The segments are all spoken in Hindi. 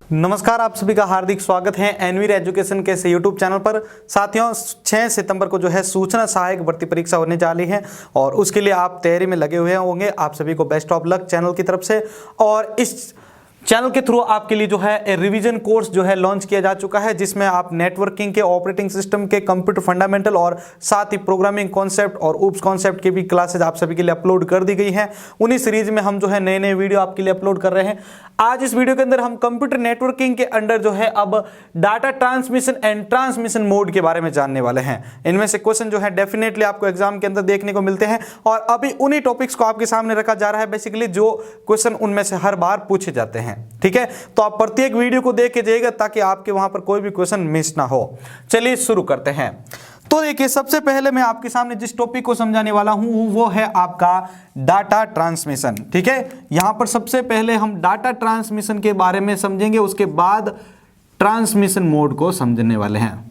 नमस्कार, आप सभी का हार्दिक स्वागत है एनवीर एजुकेशन के यूट्यूब चैनल पर। साथियों, 6 सितंबर को जो है सूचना सहायक भर्ती परीक्षा होने जा रही है और उसके लिए आप तैयारी में लगे हुए होंगे। आप सभी को बेस्ट ऑफ लक चैनल की तरफ से। और इस चैनल के थ्रू आपके लिए जो है रिवीजन कोर्स जो है लॉन्च किया जा चुका है, जिसमें आप नेटवर्किंग के, ऑपरेटिंग सिस्टम के, कंप्यूटर फंडामेंटल और साथ ही प्रोग्रामिंग कॉन्सेप्ट और उप्स कॉन्सेप्ट की भी क्लासेज आप सभी के लिए अपलोड कर दी गई हैं। उन्हीं सीरीज में हम जो है नए नए वीडियो आपके लिए अपलोड कर रहे हैं। आज इस वीडियो के अंदर हम कंप्यूटर नेटवर्किंग के अंडर जो है अब data transmission and transmission mode के बारे में जानने वाले हैं। इनमें से क्वेश्चन जो है डेफिनेटली आपको एग्जाम के अंदर देखने को मिलते हैं और अभी उन्हीं टॉपिक्स को आपके सामने रखा जा रहा है, बेसिकली जो क्वेश्चन उनमें से हर बार पूछे जाते हैं। ठीक है, तो आप प्रत्येक वीडियो को देख के जाइएगा ताकि आपके वहां पर कोई भी क्वेश्चन मिस ना हो। चलिए शुरू करते हैं। तो देखिए, सबसे पहले मैं आपके सामने जिस टॉपिक को समझाने वाला हूं वो है आपका डाटा ट्रांसमिशन। ठीक है, यहां पर सबसे पहले हम डाटा ट्रांसमिशन के बारे में समझेंगे, उसके बाद ट्रांसमिशन मोड को समझने वाले हैं।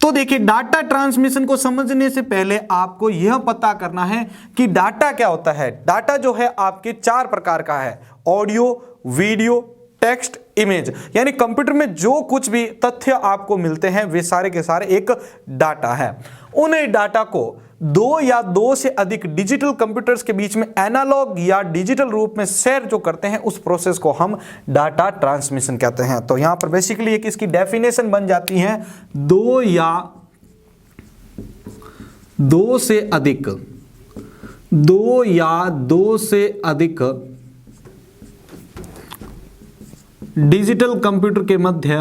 तो देखिए, डाटा ट्रांसमिशन को समझने से पहले आपको यह पता करना है कि डाटा क्या होता है। डाटा जो है आपके 4 प्रकार का है: ऑडियो, वीडियो, टेक्स्ट, इमेज। यानी कंप्यूटर में जो कुछ भी तथ्य आपको मिलते हैं वे सारे के सारे एक डाटा है। उन डाटा को 2 या 2 से अधिक डिजिटल कंप्यूटर्स के बीच में एनालॉग या डिजिटल रूप में शेयर जो करते हैं, उस प्रोसेस को हम डाटा ट्रांसमिशन कहते हैं। तो यहां पर बेसिकली एक इसकी डेफिनेशन बन जाती है: 2 या 2 से अधिक डिजिटल कंप्यूटर के मध्य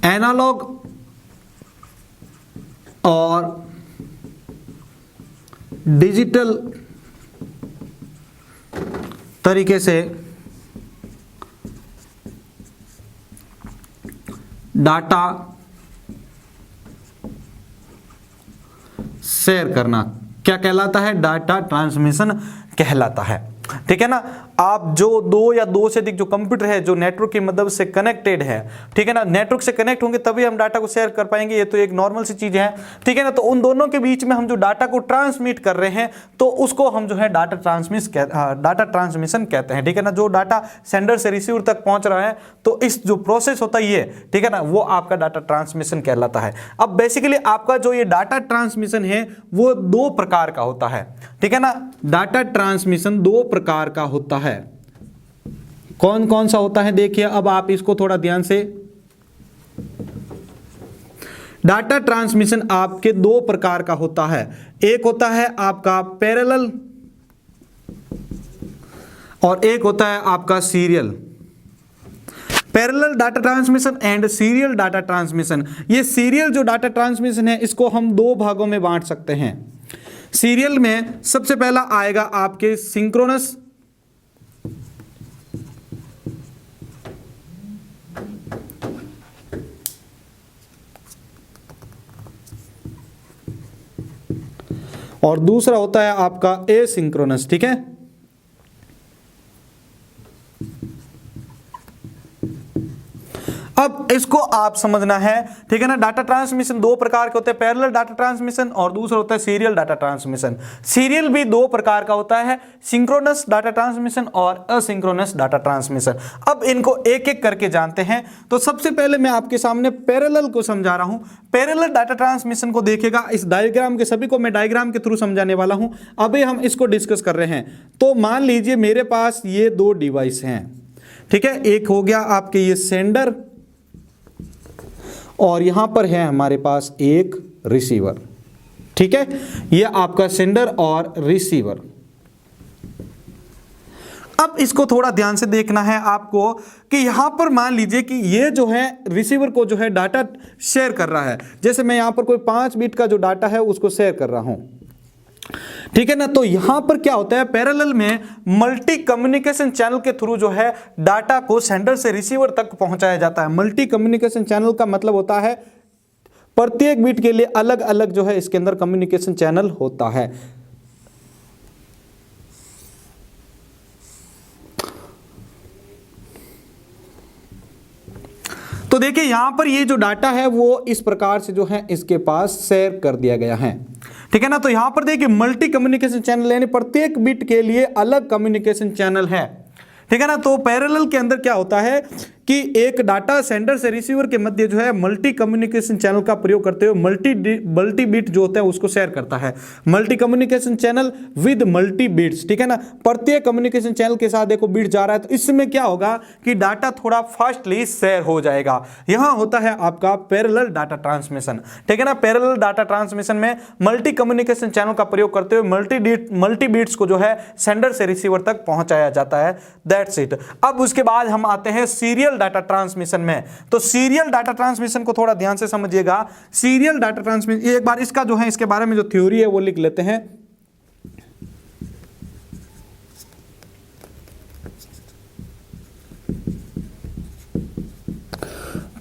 एनालॉग और डिजिटल तरीके से डाटा शेयर करना क्या कहलाता है? डाटा ट्रांसमिशन कहलाता है। ठीक है ना। आप जो 2 या 2 से अधिक जो कंप्यूटर है जो नेटवर्क की मदद से कनेक्टेड है, ठीक है ना, नेटवर्क से कनेक्ट होंगे तभी हम डाटा को शेयर कर पाएंगे। ये तो एक नॉर्मल सी चीज है। ठीक है ना। तो उन दोनों के बीच में हम जो डाटा को ट्रांसमिट कर रहे हैं तो उसको हम जो है डाटा ट्रांसमिशन कहते हैं। ठीक है ना। जो डाटा सेंडर से रिसीवर तक पहुंच रहा है तो इस जो प्रोसेस होता है ये, ठीक है ना, वो आपका डाटा ट्रांसमिशन कहलाता है। अब बेसिकली आपका जो ये डाटा ट्रांसमिशन है वो 2 प्रकार का होता है। ठीक है ना। डाटा ट्रांसमिशन 2 प्रकार का होता है। कौन कौन सा होता है देखिए, अब आप इसको थोड़ा ध्यान से। डाटा ट्रांसमिशन आपके 2 प्रकार का होता है। एक होता है आपका पैरेलल और एक होता है आपका serial. Parallel data transmission and serial data transmission. ये सीरियल जो डाटा ट्रांसमिशन है इसको हम 2 भागों में बांट सकते हैं। सीरियल में सबसे पहला आएगा आपके सिंक्रोनस और दूसरा होता है आपका एसिंक्रोनस। ठीक है। अब इसको आप समझना है। ठीक है ना। डाटा ट्रांसमिशन 2 प्रकार के होते हैं, पैरेलल डाटा ट्रांसमिशन और दूसरा होता है सीरियल डाटा ट्रांसमिशन। सीरियल भी 2 प्रकार का होता है, सिंक्रोनस डाटा ट्रांसमिशन और असिंक्रोनस डाटा ट्रांसमिशन। अब इनको एक एक करके जानते हैं। तो सबसे पहले मैं आपके सामने पैरेलल को समझा रहा हूं। पैरेलल डाटा ट्रांसमिशन को देखिएगा, इस डायग्राम के सभी को मैं डायग्राम के थ्रू समझाने वाला हूं। अभी हम इसको डिस्कस कर रहे हैं। तो मान लीजिए मेरे पास ये 2 डिवाइस हैं। ठीक है। एक हो गया आपके ये सेंडर और यहां पर है हमारे पास एक रिसीवर। ठीक है। यह आपका सेंडर और रिसीवर। अब इसको थोड़ा ध्यान से देखना है आपको कि यहां पर मान लीजिए कि ये जो है रिसीवर को जो है डाटा शेयर कर रहा है। जैसे मैं यहां पर कोई 5 बिट का जो डाटा है उसको शेयर कर रहा हूं। ठीक है ना। तो यहां पर क्या होता है, पैरेलल में मल्टी कम्युनिकेशन चैनल के थ्रू जो है डाटा को सेंडर से रिसीवर तक पहुंचाया जाता है। मल्टी कम्युनिकेशन चैनल का मतलब होता है प्रत्येक बिट के लिए अलग अलग जो है इसके अंदर कम्युनिकेशन चैनल होता है। तो देखिए यहां पर ये जो डाटा है वो इस प्रकार से जो है इसके पास शेयर कर दिया गया है। ठीक है ना। तो यहां पर देखिए मल्टी कम्युनिकेशन चैनल यानी प्रत्येक बिट के लिए अलग कम्युनिकेशन चैनल है, ठीक है ना। तो पैरेलल के अंदर क्या होता है कि एक डाटा सेंडर से रिसीवर के मध्य जो है मल्टी कम्युनिकेशन चैनल का प्रयोग करते हुए मल्टी बिट जो होता है उसको शेयर करता है। Multi communication channel with multi bits, ठीक है ना। प्रत्येक कम्युनिकेशन चैनल के साथ देखो बिट जा रहा है, तो इसमें क्या होगा कि डाटा थोड़ा फास्टली शेयर हो जाएगा। यहां होता है आपका पैरेलल डाटा ट्रांसमिशन, ठीक है ना। पैरेलल डाटा ट्रांसमिशन में मल्टी कम्युनिकेशन चैनल का प्रयोग करते हुए मल्टी बिट्स को जो है सेंडर से रिसीवर तक पहुंचाया जाता है। That's it. अब उसके बाद हम आते हैं सीरियल डाटा ट्रांसमिशन में। तो सीरियल डाटा ट्रांसमिशन को थोड़ा ध्यान से समझिएगा। सीरियल डाटा ट्रांसमिशन, एक बार इसका जो है इसके बारे में जो थ्योरी है वो लिख लेते हैं।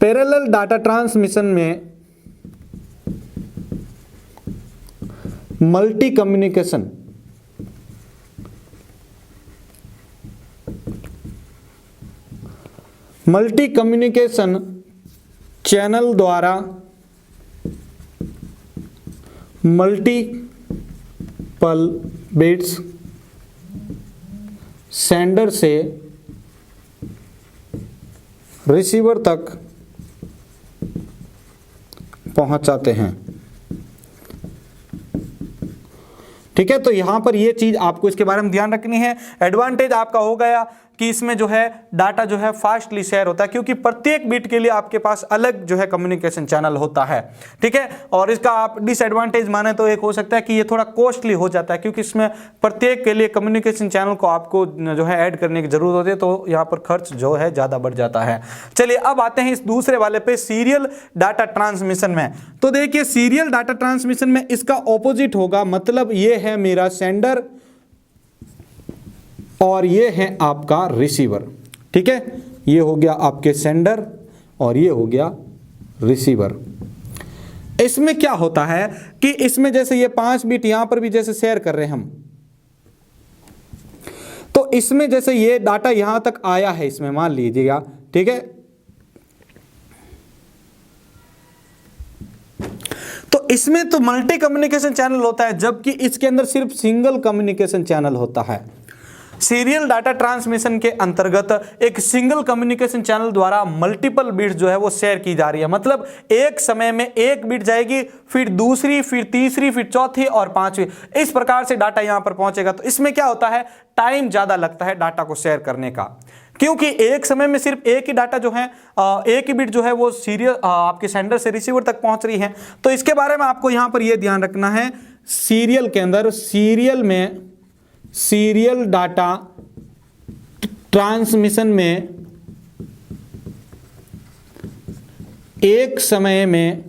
पैरेलल डाटा ट्रांसमिशन में मल्टी कम्युनिकेशन चैनल द्वारा मल्टीपल बिट्स सेंडर से रिसीवर तक पहुंचाते हैं, ठीक है। तो यहां पर यह चीज आपको इसके बारे में ध्यान रखनी है। एडवांटेज आपका हो गया कि इसमें जो है डाटा जो है फास्टली शेयर होता है, क्योंकि प्रत्येक बिट के लिए आपके पास अलग जो है कम्युनिकेशन चैनल होता है, ठीक है। और इसका आप डिसएडवांटेज माने तो एक हो सकता है कि ये थोड़ा कॉस्टली हो जाता है, क्योंकि इसमें प्रत्येक के लिए कम्युनिकेशन चैनल को आपको जो है ऐड करने की जरूरत होती है, तो यहाँ पर खर्च जो है ज्यादा बढ़ जाता है। चलिए अब आते हैं इस दूसरे वाले पे, सीरियल डाटा ट्रांसमिशन में। तो देखिए सीरियल डाटा ट्रांसमिशन में इसका ऑपोजिट होगा, मतलब ये है मेरा सेंडर और ये है आपका रिसीवर, ठीक है। ये हो गया आपके सेंडर और ये हो गया रिसीवर। इसमें क्या होता है कि इसमें जैसे ये 5 बिट यहां पर भी जैसे शेयर कर रहे हैं हम, तो इसमें जैसे ये डाटा यहां तक आया है, इसमें मान लीजिएगा, ठीक है। तो इसमें तो मल्टी कम्युनिकेशन चैनल होता है, जबकि इसके अंदर सिर्फ सिंगल कम्युनिकेशन चैनल होता है। सीरियल डाटा ट्रांसमिशन के अंतर्गत एक सिंगल कम्युनिकेशन चैनल द्वारा मल्टीपल बिट्स जो है वो शेयर की जा रही है, मतलब एक समय में एक बिट जाएगी, फिर दूसरी, फिर तीसरी, फिर चौथी और पांचवी, इस प्रकार से डाटा यहां पर पहुंचेगा। तो इसमें क्या होता है, टाइम ज्यादा लगता है डाटा को शेयर करने का, क्योंकि एक समय में सिर्फ एक ही डाटा जो है, एक ही बिट जो है वो सीरियल आपके सेंडर से रिसीवर तक पहुंच रही है। तो इसके बारे में आपको यहां पर यह ध्यान रखना है, सीरियल के अंदर, सीरियल डाटा ट्रांसमिशन में एक समय में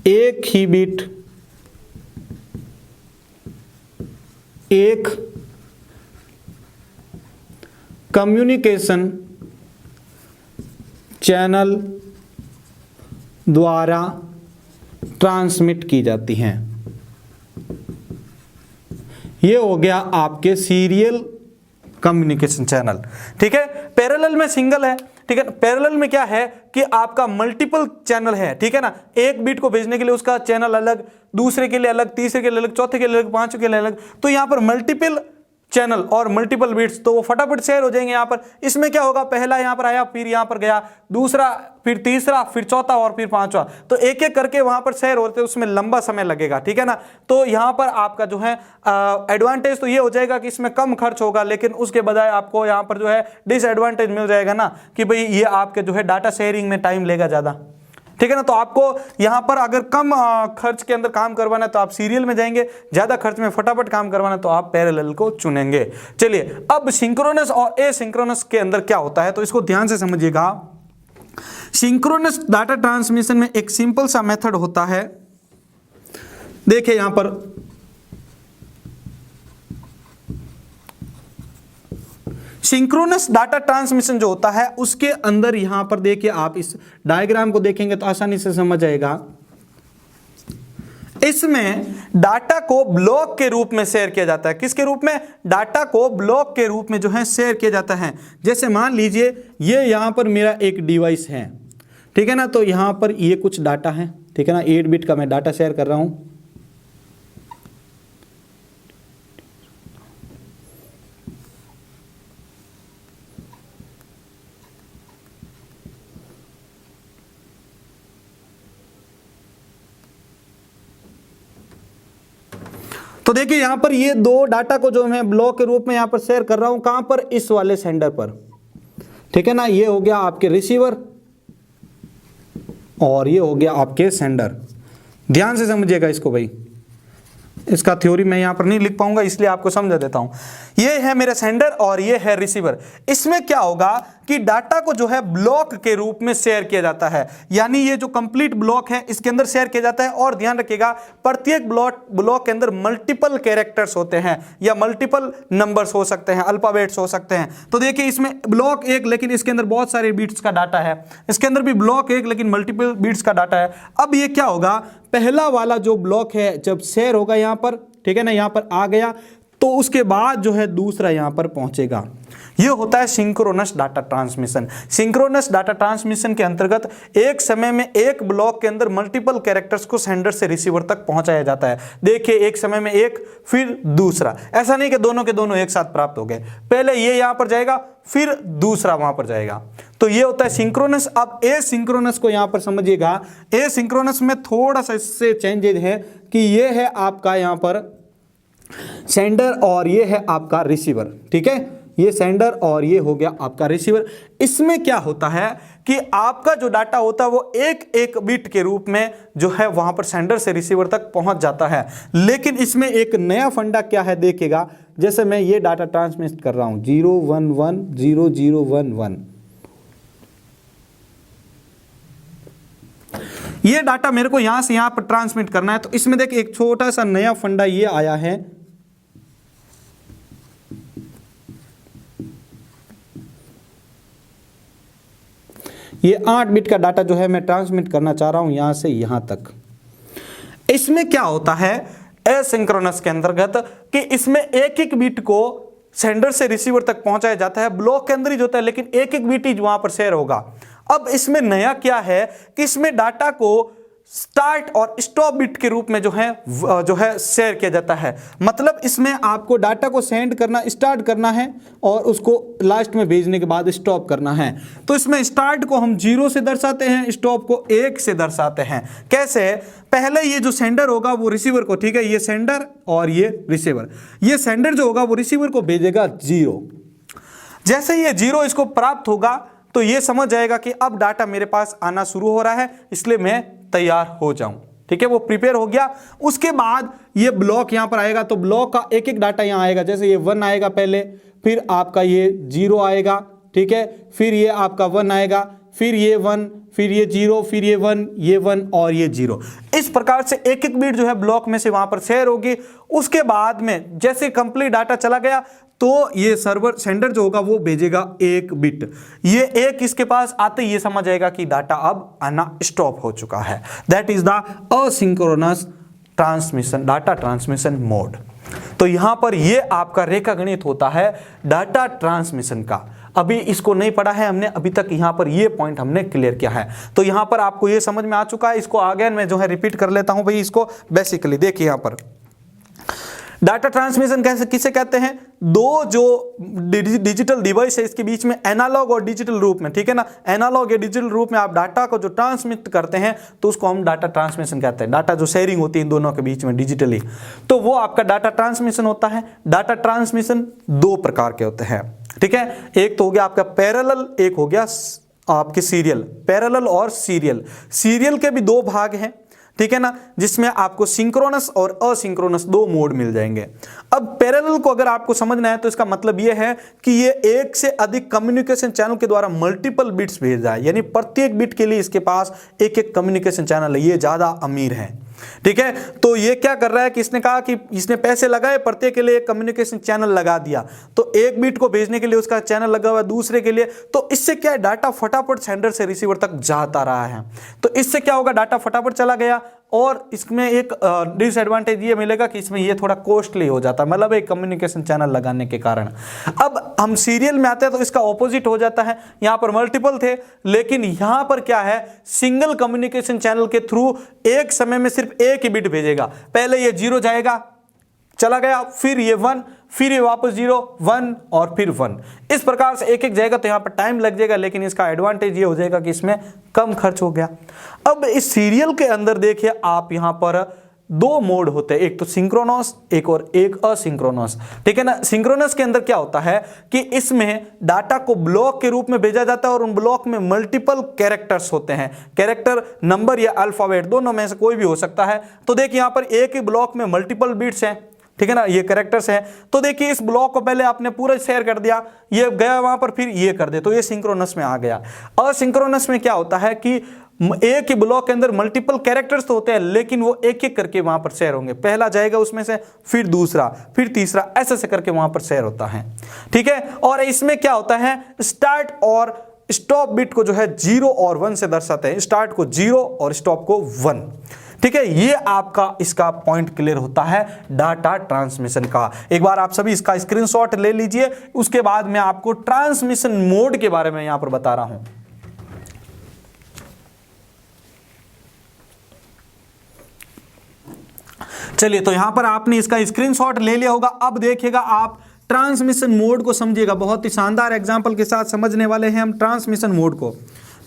एक ही बिट एक कम्युनिकेशन चैनल द्वारा ट्रांसमिट की जाती हैं। ये हो गया आपके सीरियल कम्युनिकेशन चैनल, ठीक है। पैरेलल में सिंगल है, ठीक है। पैरेलल में क्या है कि आपका मल्टीपल चैनल है, ठीक है ना। एक बिट को भेजने के लिए उसका चैनल अलग, दूसरे के लिए अलग, तीसरे के लिए अलग, चौथे के लिए अलग, पांचवें के लिए अलग। तो यहां पर मल्टीपल चैनल और मल्टीपल बिट्स, तो वो फटाफट शेयर हो जाएंगे। यहां पर इसमें क्या होगा, पहला यहां पर आया, फिर यहां पर गया, दूसरा, फिर तीसरा, फिर चौथा और फिर पांचवा, तो एक एक करके वहां पर शेयर होते हैं, उसमें लंबा समय लगेगा, ठीक है ना। तो यहां पर आपका जो है एडवांटेज तो ये हो जाएगा कि इसमें कम खर्च होगा, लेकिन उसके बजाय आपको यहां पर जो है डिसएडवांटेज मिल जाएगा ना, कि भाई ये आपके जो है डाटा शेयरिंग में टाइम लेगा ज्यादा, ठीक है ना। तो आपको यहां पर अगर कम खर्च के अंदर काम करवाना है तो आप सीरियल में जाएंगे, ज्यादा खर्च में फटाफट काम करवाना है तो आप पैरेलल को चुनेंगे। चलिए अब सिंक्रोनस और एसिंक्रोनस के अंदर क्या होता है, तो इसको ध्यान से समझिएगा। सिंक्रोनस डाटा ट्रांसमिशन में एक सिंपल सा मेथड होता है, देखिए यहां पर सिंक्रोनस डाटा ट्रांसमिशन जो होता है उसके अंदर यहां पर देखिए, आप इस डायग्राम को देखेंगे तो आसानी से समझ आएगा। इसमें डाटा को ब्लॉक के रूप में शेयर किया जाता है। किसके रूप में, डाटा को ब्लॉक के रूप में जो है शेयर किया जाता है। जैसे मान लीजिए ये यहां पर मेरा एक डिवाइस है, ठीक है ना। तो यहां पर ये कुछ डाटा है, ठीक है ना, 8 बिट का मैं डाटा शेयर कर रहा हूँ। तो देखिए यहां पर ये दो डाटा को जो मैं ब्लॉक के रूप में यहां पर शेयर कर रहा हूं, कहां पर, इस वाले सेंडर पर, ठीक है ना। ये हो गया आपके रिसीवर और ये हो गया आपके सेंडर। ध्यान से समझिएगा इसको भाई, इसका थ्योरी मैं यहां पर नहीं लिख पाऊंगा इसलिए आपको समझा देता हूं। ये है मेरा सेंडर और ये है रिसीवर। इसमें क्या होगा कि डाटा को जो है ब्लॉक के रूप में शेयर किया जाता है, यानी ये जो कंप्लीट ब्लॉक है इसके अंदर शेयर किया जाता है। और ध्यान रखिएगा प्रत्येक ब्लॉक के अंदर मल्टीपल कैरेक्टर्स होते हैं या मल्टीपल नंबर्स हो सकते हैं, अल्फाबेट्स हो सकते हैं। तो देखिए इसमें ब्लॉक एक लेकिन इसके अंदर बहुत सारे बीट्स का डाटा है, इसके अंदर भी ब्लॉक एक लेकिन मल्टीपल बीट्स का डाटा है। अब ये क्या होगा, पहला वाला जो ब्लॉक है जब शेयर होगा यहां पर, ठीक है ना, यहां पर आ गया तो उसके बाद जो है दूसरा यहां पर पहुंचेगा। यह होता है synchronous data transmission. Synchronous data transmission के अंतर्गत एक समय में एक ब्लॉक के अंदर मल्टीपल कैरेक्टर्स को सेंडर से रिसीवर तक पहुंचाया जाता है। देखिए एक समय में एक फिर दूसरा, ऐसा नहीं कि दोनों के दोनों एक साथ प्राप्त हो गए, पहले ये यहां पर जाएगा फिर दूसरा वहां पर जाएगा। तो ये होता है सिंक्रोनस। अब ए सिंक्रोनस को यहां पर समझिएगा, ए सिंक्रोनस में थोड़ा सा इससे चेंजेज है कि ये है आपका यहां पर सेंडर और ये है आपका रिसीवर, ठीक है, ये सेंडर और ये हो गया आपका रिसीवर। इसमें क्या होता है कि आपका जो डाटा होता है वो एक एक बिट के रूप में जो है वहां पर सेंडर से रिसीवर तक पहुंच जाता है। लेकिन इसमें एक नया फंडा क्या है देखिएगा, जैसे मैं ये डाटा ट्रांसमिट कर रहा हूं 0110011, ये डाटा मेरे को यहां से यहां पर ट्रांसमिट करना है। तो इसमें देखिए एक छोटा सा नया फंडा ये आया है, ये 8 बिट का डाटा जो है मैं ट्रांसमिट करना चाह रहा हूं यहां से यहां तक। इसमें क्या होता है एसिंक्रोनस के अंतर्गत कि इसमें एक एक बिट को सेंडर से रिसीवर तक पहुंचाया जाता है, ब्लॉक के अंदर ही होता है लेकिन एक एक बिट ही वहां पर शेयर होगा। अब इसमें नया क्या है कि इसमें डाटा को स्टार्ट और स्टॉप बिट के रूप में जो है शेयर किया जाता है। मतलब इसमें आपको डाटा को सेंड करना, स्टार्ट करना है और उसको लास्ट में भेजने के बाद स्टॉप करना है। तो इसमें स्टार्ट को हम 0 से दर्शाते हैं, स्टॉप को 1 से दर्शाते हैं। कैसे, पहले ये जो सेंडर होगा वो रिसीवर को, ठीक है, ये सेंडर और ये रिसीवर, ये सेंडर जो होगा वो रिसीवर को भेजेगा 0। जैसे ये 0 इसको प्राप्त होगा तो ये समझ जाएगा कि अब डाटा मेरे पास आना शुरू हो रहा है, इसलिए मैं तैयार हो जाऊं, ठीक है, वो प्रिपेयर हो गया। उसके बाद ये ब्लॉक यहां पर आएगा तो ब्लॉक का एक एक डाटा यहां आएगा, जैसे ये 1 आएगा पहले, फिर आपका ये 0 आएगा, ठीक है, फिर ये आपका 1 आएगा, फिर ये 1, फिर ये 0, फिर ये 1, ये 1 और ये 0। इस प्रकार से एक एक बिट जो है ब्लॉक में से वहां पर शेयर होगी। उसके बाद में जैसे कंप्लीट डाटा चला गया तो ये सर्वर सेंडर जो होगा वो भेजेगा 1 बिट। ये एक इसके पास आते ही ये समझ जाएगा कि डाटा अब आना स्टॉप हो चुका है। That is the asynchronous transmission, data transmission mode. तो यहां पर ये आपका रेखागणित होता है डाटा ट्रांसमिशन का। अभी इसको नहीं पढ़ा है हमने अभी तक, यहां पर ये पॉइंट हमने क्लियर किया है। तो यहां पर आपको ये समझ में आ चुका है। इसको आगे मैं जो है रिपीट कर लेता हूं भाई इसको। बेसिकली देखिए यहां पर डाटा ट्रांसमिशन कैसे किसे कहते हैं, दो जो डिजिटल डिवाइस है इसके बीच में एनालॉग और डिजिटल रूप में, ठीक है ना, एनालॉग या डिजिटल रूप में आप डाटा को जो ट्रांसमिट करते हैं तो उसको हम डाटा ट्रांसमिशन कहते हैं। डाटा जो शेयरिंग होती है इन दोनों के बीच में डिजिटली, तो वो आपका डाटा ट्रांसमिशन होता है। डाटा ट्रांसमिशन 2 प्रकार के होते हैं, ठीक है, एक तो हो गया आपका पैरेलल, एक हो गया आपके सीरियल। पैरेलल और सीरियल, सीरियल के भी 2 भाग हैं, ठीक है ना, जिसमें आपको सिंक्रोनस और असिंक्रोनस 2 मोड मिल जाएंगे। अब पैरेलल को अगर आपको समझना है तो इसका मतलब यह है कि ये एक से अधिक कम्युनिकेशन चैनल के द्वारा मल्टीपल बिट्स भेज रहा है, यानी प्रत्येक बिट के लिए इसके पास एक एक कम्युनिकेशन चैनल है। ये ज्यादा अमीर है, ठीक है। तो ये क्या कर रहा है कि इसने कहा कि इसने पैसे लगाए, प्रत्येक के लिए एक कम्युनिकेशन चैनल लगा दिया, तो एक बिट को भेजने के लिए उसका चैनल लगा हुआ है दूसरे के लिए। तो इससे क्या है, डाटा फटाफट सेंडर से रिसीवर तक जाता रहा है। तो इससे क्या होगा, डाटा फटाफट चला गया और इसमें एक डिसएडवांटेज ये मिलेगा कि इसमें ये थोड़ा कॉस्टली हो जाता है, मतलब एक कम्युनिकेशन चैनल लगाने के कारण। अब हम सीरियल में आते हैं तो इसका ऑपोजिट हो जाता है, यहाँ पर मल्टीपल थे, लेकिन यहाँ पर क्या है, सिंगल कम्युनिकेशन चैनल के थ्रू एक समय में सिर्फ एक ही बिट भेजेगा। पहले ये 0 जाएगा, चला गया, फिर ये 1, फिर ये वापस 0, 1 और फिर 1, इस प्रकार से एक एक जाएगा। तो यहाँ पर टाइम लग जाएगा, लेकिन इसका एडवांटेज ये हो जाएगा कि इसमें कम खर्च हो गया। अब इस सीरियल के अंदर देखिए आप, यहाँ पर 2 मोड होते हैं, एक तो सिंक्रोनस एक असिंक्रोनस, ठीक है ना। सिंक्रोनस के अंदर क्या होता है कि इसमें डाटा को ब्लॉक के रूप में भेजा जाता है और उन ब्लॉक में मल्टीपल कैरेक्टर्स होते हैं, कैरेक्टर, नंबर या अल्फाबेट, दोनों में से कोई भी हो सकता है। तो देखिए यहाँ पर एक ही ब्लॉक में मल्टीपल बिट्स हैं, ठीक है ना, ये कैरेक्टर्स हैं। तो देखिए इस ब्लॉक को पहले आपने पूरा शेयर कर दिया, ये गया वहां पर, फिर ये कर दे, तो ये सिंक्रोनस में आ गया। असिंक्रोनस में क्या होता है कि एक ही ब्लॉक के अंदर मल्टीपल कैरेक्टर्स तो होते हैं, लेकिन वो एक एक करके वहां पर शेयर होंगे, पहला जाएगा उसमें से, फिर दूसरा, फिर तीसरा, ऐसे से करके वहां पर शेयर होता है, ठीक है। और इसमें क्या होता है, स्टार्ट और स्टॉप बिट को जो है 0 और 1 से दर्शाते हैं, स्टार्ट को 0 और स्टॉप को 1, ठीक है। ये आपका इसका पॉइंट क्लियर होता है डाटा ट्रांसमिशन का। एक बार आप सभी इसका स्क्रीनशॉट ले लीजिए, उसके बाद मैं आपको ट्रांसमिशन मोड के बारे में यहां पर बता रहा हूं। चलिए, तो यहां पर आपने इसका स्क्रीनशॉट ले लिया होगा। अब देखिएगा आप ट्रांसमिशन मोड को समझिएगा, बहुत ही शानदार एग्जांपल के साथ समझने वाले हैं हम ट्रांसमिशन मोड को,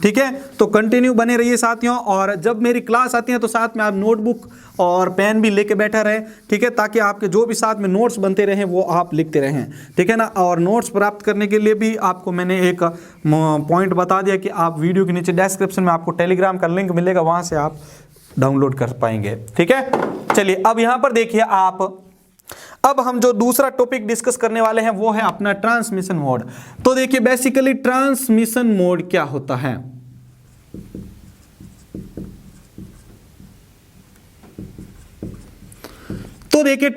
ठीक है। तो कंटिन्यू बने रहिए साथियों, और जब मेरी क्लास आती है तो साथ में आप नोटबुक और पेन भी लेके बैठा रहे, ठीक है, ताकि आपके जो भी साथ में नोट्स बनते रहें वो आप लिखते रहें, ठीक है ना। और नोट्स प्राप्त करने के लिए भी आपको मैंने एक पॉइंट बता दिया कि आप वीडियो के नीचे डिस्क्रिप्शन में आपको टेलीग्राम का लिंक मिलेगा, वहां से आप डाउनलोड कर पाएंगे, ठीक है। चलिए, अब यहां पर देखिए आप, अब हम जो दूसरा टॉपिक डिस्कस करने वाले हैं वो है अपना ट्रांसमिशन मोड। तो देखिए बेसिकली ट्रांसमिशन मोड क्या होता है। तो देखिए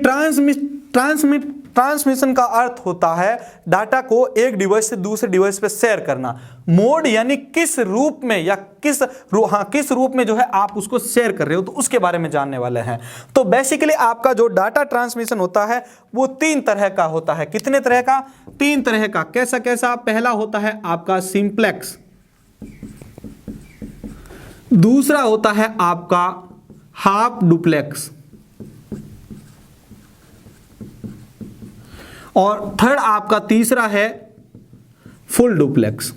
ट्रांसमिशन का अर्थ होता है डाटा को एक डिवाइस से दूसरे डिवाइस पे शेयर करना। मोड यानी किस रूप में या किस रूप में जो है आप उसको शेयर कर रहे हो, तो उसके बारे में जानने वाले हैं। तो बेसिकली आपका जो डाटा ट्रांसमिशन होता है वो 3 तरह का होता है। कितने तरह का? 3 तरह का। कैसा कैसा? पहला होता है आपका सिंप्लेक्स, दूसरा होता है आपका हाफ डुप्लेक्स, और थर्ड आपका तीसरा है फुल डुप्लेक्स।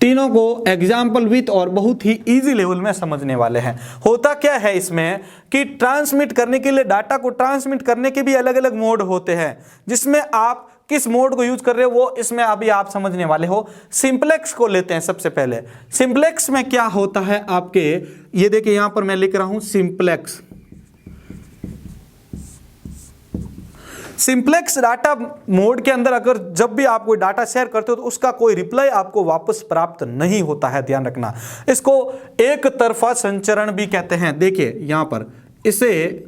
तीनों को एग्जाम्पल विथ और बहुत ही इजी लेवल में समझने वाले हैं। होता क्या है इसमें कि ट्रांसमिट करने के लिए, डाटा को ट्रांसमिट करने के भी अलग अलग मोड होते हैं, जिसमें आप किस मोड को यूज कर रहे हो वो इसमें अभी आप समझने वाले हो। सिंप्लेक्स को लेते हैं सबसे पहले। सिंप्लेक्स में क्या होता है आपके, ये देखिए यहां पर मैं लिख रहा हूं सिंप्लेक्स। सिंप्लेक्स डाटा मोड के अंदर अगर जब भी आप कोई डाटा शेयर करते हो तो उसका कोई रिप्लाई आपको वापस प्राप्त नहीं होता है, ध्यान रखना। इसको एक तरफा संचरण भी कहते हैं। देखिए यहां पर इसे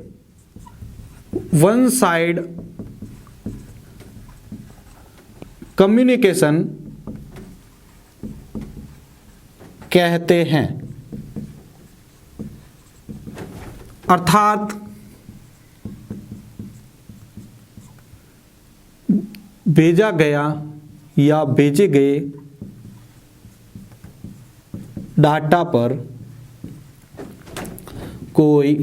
वन साइड कम्युनिकेशन कहते हैं, अर्थात भेजा गया या भेजे गए डाटा पर कोई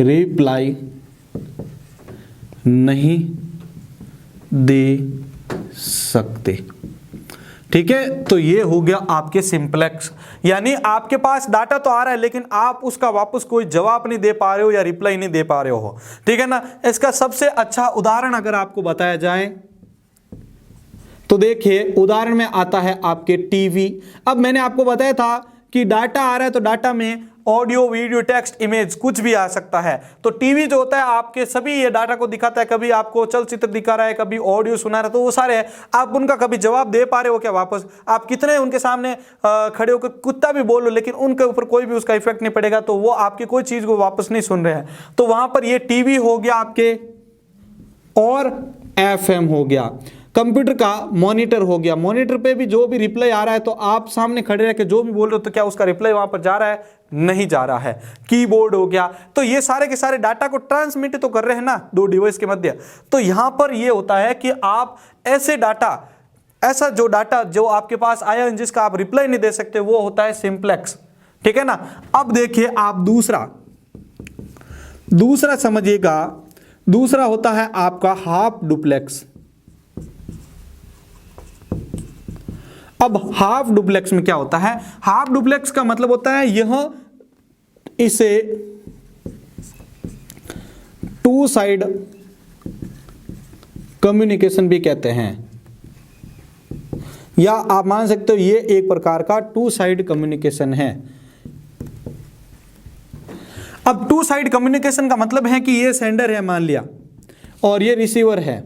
रिप्लाई नहीं दे सकते। ठीक है, तो ये हो गया आपके सिंप्लेक्स, यानी आपके पास डाटा तो आ रहा है लेकिन आप उसका वापस कोई जवाब नहीं दे पा रहे हो या रिप्लाई नहीं दे पा रहे हो, ठीक है ना। इसका सबसे अच्छा उदाहरण अगर आपको बताया जाए तो देखिए उदाहरण में आता है आपके टीवी। अब मैंने आपको बताया था कि डाटा आ रहा है तो डाटा में ऑडियो, वीडियो, टेक्स्ट, इमेज कुछ भी आ सकता है। तो टीवी जो होता है आपके सभी ये डाटा को दिखाता है, कभी आपको चलचित्र दिखा रहा है, कभी ऑडियो सुना रहा है, तो वो सारे हैं। आप उनका कभी जवाब दे पा रहे हो क्या वापस? आप कितने उनके सामने खड़े होकर कुत्ता भी बोलो लेकिन उनके ऊपर कोई भी उसका इफेक्ट नहीं पड़ेगा, तो वो आपकी कोई चीज को वापस नहीं सुन रहे हैं। तो वहां पर ये टीवी हो गया आपके, और FM हो गया। कंप्यूटर का मॉनिटर हो गया। मॉनिटर पे भी जो भी रिप्लाई आ रहा है तो आप सामने खड़े रह के जो भी बोल रहे हो तो क्या उसका रिप्लाई वहां पर जा रहा है? नहीं जा रहा है। कीबोर्ड हो गया, तो ये सारे के सारे डाटा को ट्रांसमिट तो कर रहे हैं ना दो डिवाइस के मध्य। तो यहां पर ये होता है कि आप ऐसे डाटा, ऐसा जो डाटा जो आपके पास आया जिसका आप रिप्लाई नहीं दे सकते, वो होता है सिंप्लेक्स। ठीक है ना। अब देखिए आप दूसरा समझिएगा, दूसरा होता है आपका हाफ डुप्लेक्स। अब हाफ डुप्लेक्स में क्या होता है? हाफ डुप्लेक्स का मतलब होता है यह, इसे टू साइड कम्युनिकेशन भी कहते हैं, या आप मान सकते हो ये एक प्रकार का टू साइड कम्युनिकेशन है। अब टू साइड कम्युनिकेशन का मतलब है कि ये सेंडर है मान लिया और ये रिसीवर है,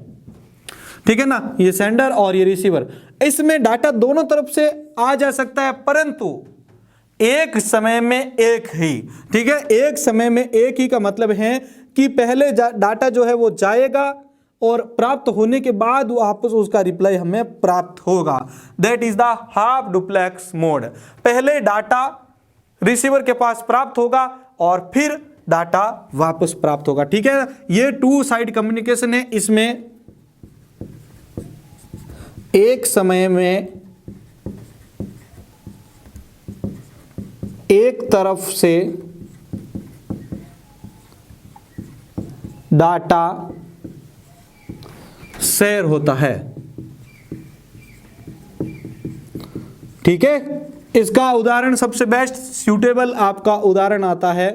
ठीक है ना, ये सेंडर और ये रिसीवर, इसमें डाटा दोनों तरफ से आ जा सकता है, परंतु एक समय में एक ही। ठीक है, एक समय में एक ही का मतलब है कि पहले डाटा जो है वो जाएगा और प्राप्त होने के बाद वापस उसका रिप्लाई हमें प्राप्त होगा। That is the half duplex mode. पहले डाटा रिसीवर के पास प्राप्त होगा और फिर डाटा वापस प्राप्त होगा। ठीक है, ये टू साइड कम्युनिकेशन है। इसमें एक समय में एक तरफ से डाटा शेयर होता है। ठीक है, इसका उदाहरण सबसे बेस्ट सूटेबल आपका उदाहरण आता है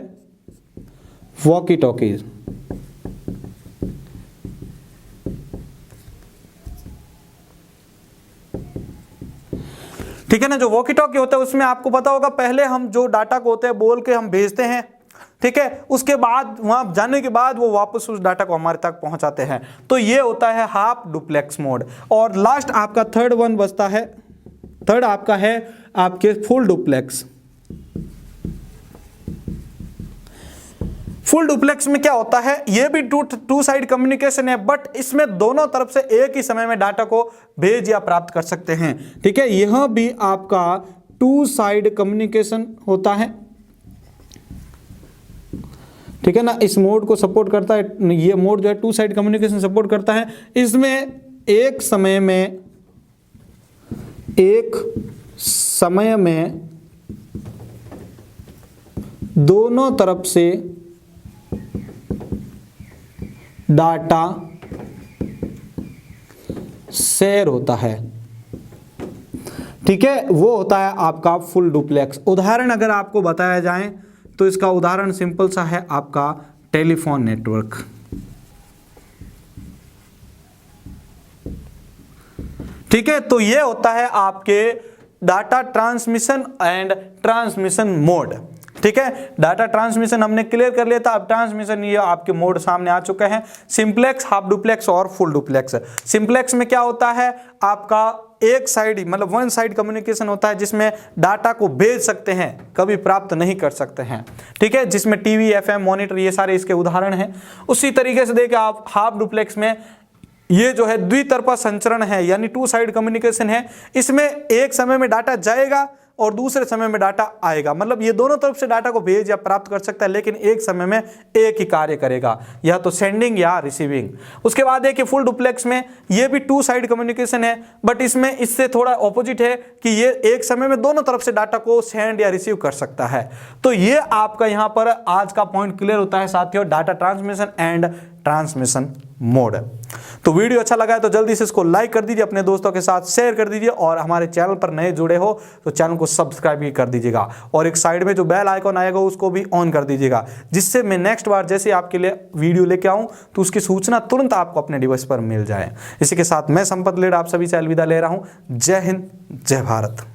वॉकी टॉकीज। ठीक है ना, जो वॉकी टॉकी होता है उसमें आपको पता होगा पहले हम जो डाटा को होते हैं बोल के हम भेजते हैं, ठीक है, उसके बाद वहां जाने के बाद वो वापस उस डाटा को हमारे तक पहुंचाते हैं। तो ये होता है हाफ डुप्लेक्स मोड। और लास्ट आपका थर्ड वन बचता है, थर्ड आपका है आपके फुल डुप्लेक्स। फुल डुप्लेक्स में क्या होता है? ये भी टू साइड कम्युनिकेशन है, बट इसमें दोनों तरफ से एक ही समय में डाटा को भेज या प्राप्त कर सकते हैं। ठीक है, यह भी आपका टू साइड कम्युनिकेशन होता है। ठीक है ना, इस मोड को सपोर्ट करता है, ये मोड जो है टू साइड कम्युनिकेशन सपोर्ट करता है। इसमें एक समय में दोनों तरफ से डाटा शेयर होता है। ठीक है, वो होता है आपका फुल डुप्लेक्स। उदाहरण अगर आपको बताया जाए तो इसका उदाहरण सिंपल सा है आपका टेलीफोन नेटवर्क। ठीक है, तो ये होता है आपके data transmission and transmission mode. ठीक है, डाटा ट्रांसमिशन हमने क्लियर कर लिया था। अब ट्रांसमिशन ये आपके मोड सामने आ चुके हैं, सिंप्लेक्स, हाफ डुप्लेक्स और फुल डुप्लेक्स। सिंप्लेक्स में क्या होता है आपका एक साइड मतलब वन साइड कम्युनिकेशन होता है, जिसमें डाटा को भेज सकते हैं, कभी प्राप्त नहीं कर सकते हैं। ठीक है, जिसमें टीवी, एफएम, मॉनिटर ये सारे इसके उदाहरण हैं। उसी तरीके से देखिए आप हाफ डुप्लेक्स में ये जो है द्वितरफा संचरण है, यानी टू साइड कम्युनिकेशन है। इसमें एक समय में डाटा जाएगा और दूसरे समय में डाटा आएगा, मतलब ये दोनों तरफ से डाटा को भेज या प्राप्त कर सकता है, लेकिन एक समय में एक ही कार्य करेगा, या तो सेंडिंग या रिसीविंग। उसके बाद देखिए फुल डुप्लेक्स में ये भी टू साइड कम्युनिकेशन है, बट इसमें इससे थोड़ा ऑपोजिट है कि ये एक समय में दोनों तरफ से डाटा को सेंड या रिसीव कर सकता है। तो ये आपका यहाँ पर आज का पॉइंट क्लियर होता है साथियों, data transmission and transmission mode. तो वीडियो अच्छा लगा है तो जल्दी से इसको लाइक कर दीजिए, अपने दोस्तों के साथ शेयर कर दीजिए, और हमारे चैनल पर नए जुड़े हो तो चैनल को सब्सक्राइब भी कर दीजिएगा, और एक साइड में जो बेल आइकॉन आएगा उसको भी ऑन कर दीजिएगा, जिससे मैं नेक्स्ट बार जैसे आपके लिए वीडियो लेके आऊं तो उसकी सूचना तुरंत आपको अपने डिवाइस पर मिल जाए। इसी के साथ मैं संपत लेड आप सभी से अलविदा ले रहा हूं। जय हिंद, जय भारत।